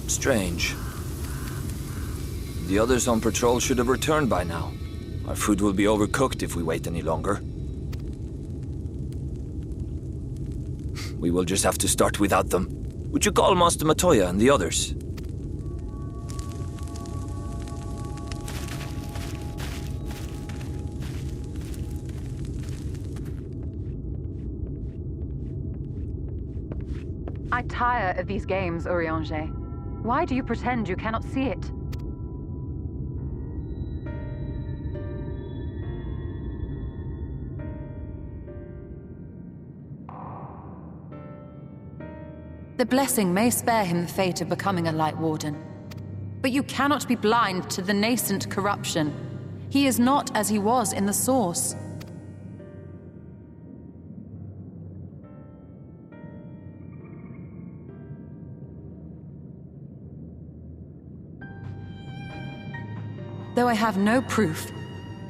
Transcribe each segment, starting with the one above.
Strange. The others on patrol should have returned by now. Our food will be overcooked if we wait any longer. We will just have to start without them. Would you call Master Matoya and the others? I tire of these games, Urianger. Why do you pretend you cannot see it? The blessing may spare him the fate of becoming a Light Warden. But you cannot be blind to the nascent corruption. He is not as he was in the Source. Though I have no proof,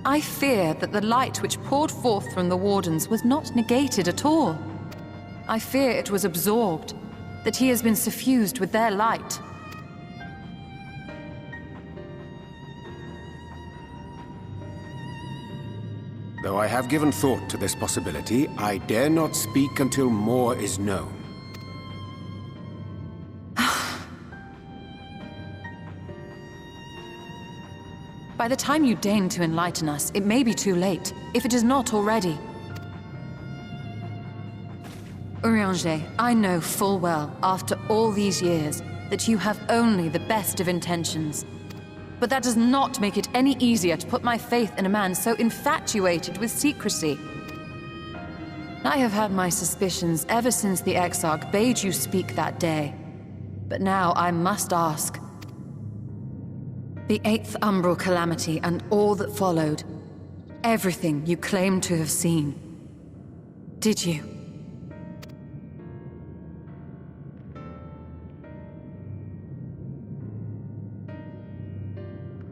I fear that the light which poured forth from the Wardens was not negated at all. I fear it was absorbed, that he has been suffused with their light. Though I have given thought to this possibility, I dare not speak until more is known. By the time you deign to enlighten us, it may be too late, if it is not already. Urianger, I know full well, after all these years, that you have only the best of intentions. But that does not make it any easier to put my faith in a man so infatuated with secrecy. I have had my suspicions ever since the Exarch bade you speak that day. But now I must ask. The 8th Umbral Calamity and all that followed. Everything you claim to have seen. Did you?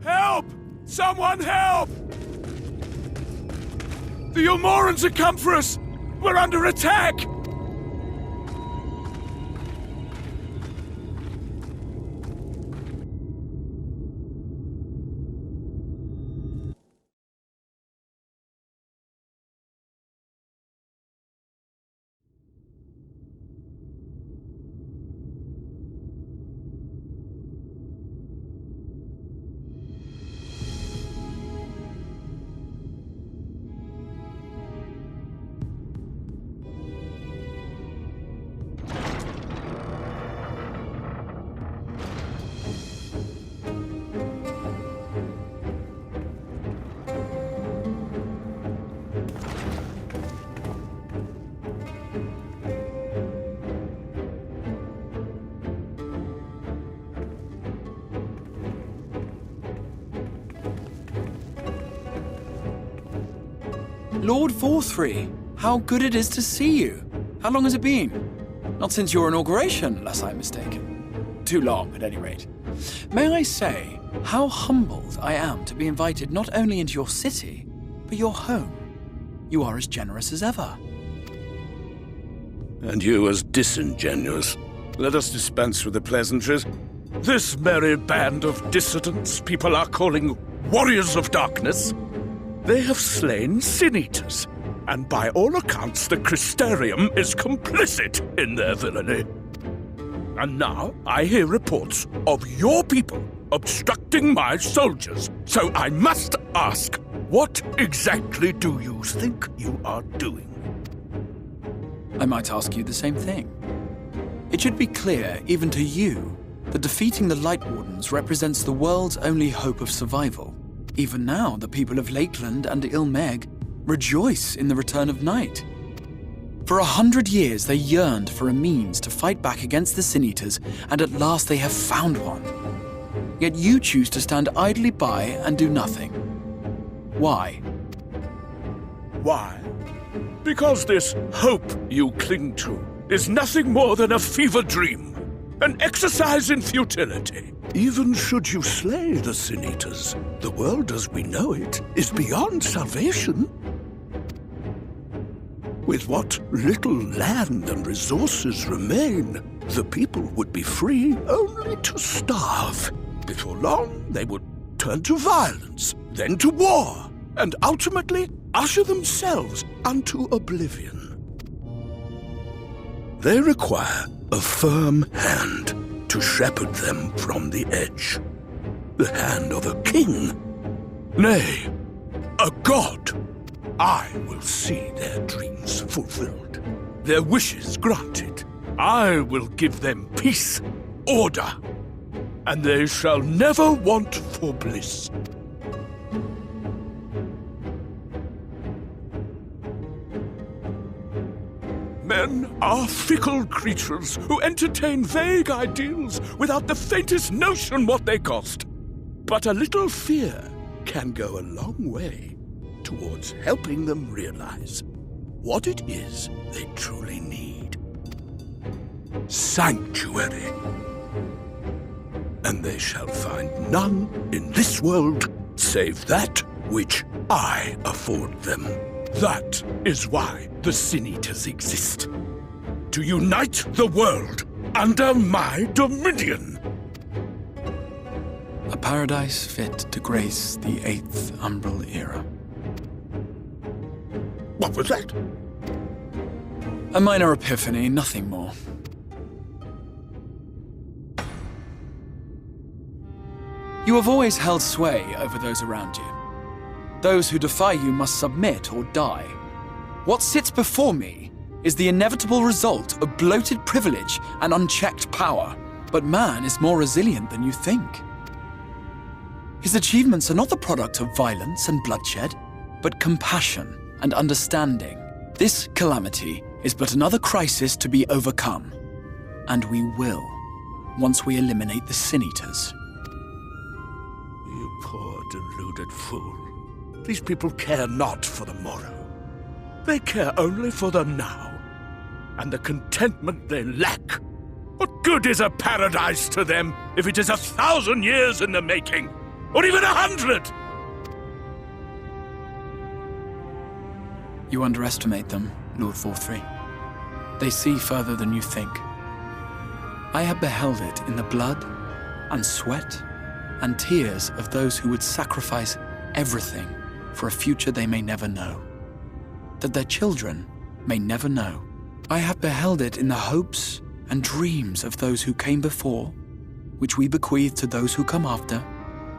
Help! Someone help! The Ilmorans have come for us! We're under attack! Lord Forthry, how good it is to see you. How long has it been? Not since your inauguration, unless I'm mistaken. Too long, at any rate. May I say how humbled I am to be invited not only into your city, but your home. You are as generous as ever. And you as disingenuous. Let us dispense with the pleasantries. This merry band of dissidents people are calling warriors of darkness. They have slain sin-eaters, and by all accounts the Crystarium is complicit in their villainy. And now I hear reports of your people obstructing my soldiers, so I must ask, what exactly do you think you are doing? I might ask you the same thing. It should be clear, even to you, that defeating the Light Wardens represents the world's only hope of survival. Even now, the people of Lakeland and Ilmeg rejoice in the return of night. For 100 years, they yearned for a means to fight back against the Sin-Eaters, and at last they have found one. Yet you choose to stand idly by and do nothing. Why? Why? Because this hope you cling to is nothing more than a fever dream, an exercise in futility. Even should you slay the Sin-Eaters, the world as we know it is beyond salvation. With what little land and resources remain, the people would be free only to starve. Before long, they would turn to violence, then to war, and ultimately usher themselves unto oblivion. They require a firm hand to shepherd them from the edge. The hand of a king. Nay, a god. I will see their dreams fulfilled, their wishes granted. I will give them peace, order, and they shall never want for bliss. Men are fickle creatures who entertain vague ideals without the faintest notion what they cost. But a little fear can go a long way towards helping them realize what it is they truly need. Sanctuary. And they shall find none in this world save that which I afford them. That is why the Sin Eaters exist. To unite the world under my dominion. A paradise fit to grace the 8th Umbral era. What was that? A minor epiphany, nothing more. You have always held sway over those around you. Those who defy you must submit or die. What sits before me is the inevitable result of bloated privilege and unchecked power. But man is more resilient than you think. His achievements are not the product of violence and bloodshed, but compassion and understanding. This calamity is but another crisis to be overcome. And we will, once we eliminate the Sin Eaters. You poor deluded fool. These people care not for the morrow. They care only for the now, and the contentment they lack. What good is a paradise to them if it is 1,000 years in the making, or even 100? You underestimate them, Lord Thorthry. They see further than you think. I have beheld it in the blood and sweat and tears of those who would sacrifice everything for a future they may never know, that their children may never know. I have beheld it in the hopes and dreams of those who came before, which we bequeath to those who come after,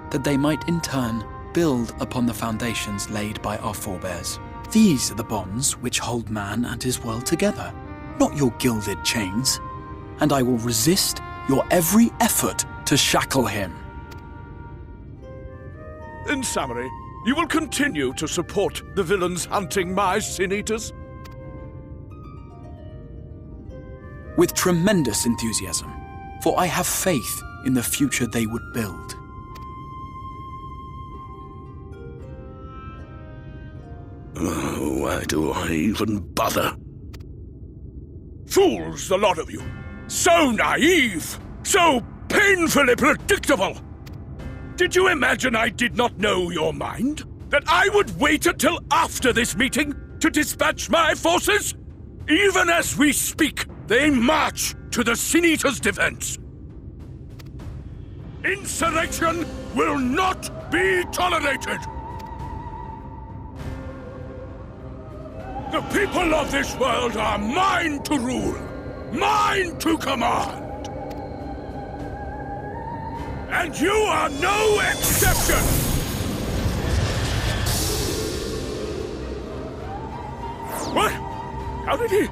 that they might in turn build upon the foundations laid by our forebears. These are the bonds which hold man and his world together, not your gilded chains, and I will resist your every effort to shackle him. In summary, you will continue to support the villains hunting my Sin Eaters? With tremendous enthusiasm, for I have faith in the future they would build. Why do I even bother? Fools, the lot of you! So naive! So painfully predictable! Did you imagine I did not know your mind? That I would wait until after this meeting to dispatch my forces? Even as we speak, they march to the Sin Eaters' defense. Insurrection will not be tolerated! The people of this world are mine to rule, mine to command. And you are no exception! What? How did he...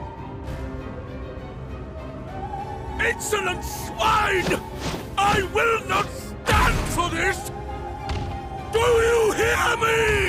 Insolent swine! I will not stand for this! Do you hear me?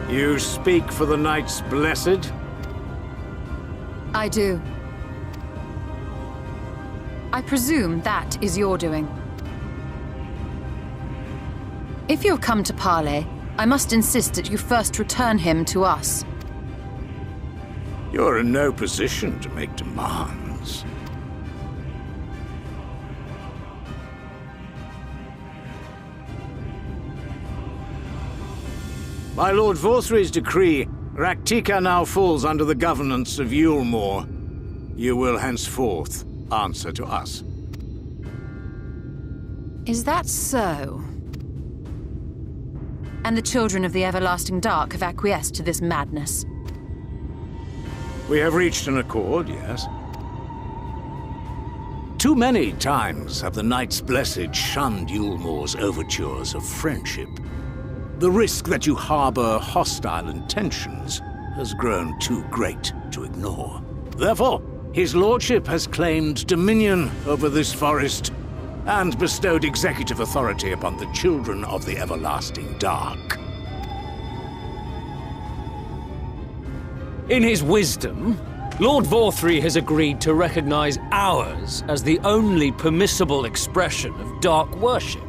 You speak for the Knights Blessed? I do. I presume that is your doing. If you have come to parley, I must insist that you first return him to us. You're in no position to make demands. By Lord Vorthry's decree, Raktika now falls under the governance of Yulmore. You will henceforth answer to us. Is that so? And the children of the Everlasting Dark have acquiesced to this madness? We have reached an accord, yes. Too many times have the Knights Blessed shunned Yulmore's overtures of friendship. The risk that you harbor hostile intentions has grown too great to ignore. Therefore, his lordship has claimed dominion over this forest and bestowed executive authority upon the children of the Everlasting Dark. In his wisdom, Lord Vorthry has agreed to recognize ours as the only permissible expression of dark worship.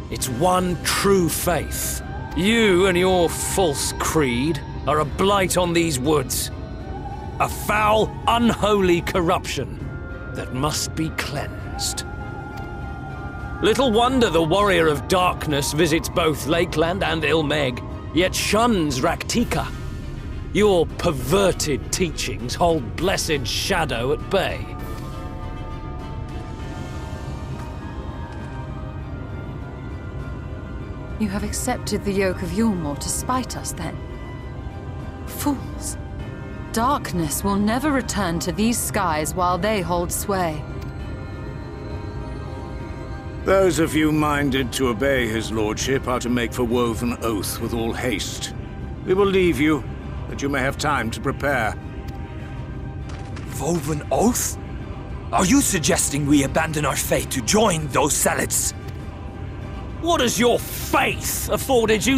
It's one true faith. You and your false creed are a blight on these woods. A foul, unholy corruption that must be cleansed. Little wonder the Warrior of Darkness visits both Lakeland and Ilmeg, yet shuns Raktika. Your perverted teachings hold blessed shadow at bay. You have accepted the yoke of Yulmore to spite us, then? Fools. Darkness will never return to these skies while they hold sway. Those of you minded to obey his lordship are to make for Woven Oath with all haste. We will leave you, that you may have time to prepare. Woven Oath? Are you suggesting we abandon our faith to join those zealots? What has your faith afforded you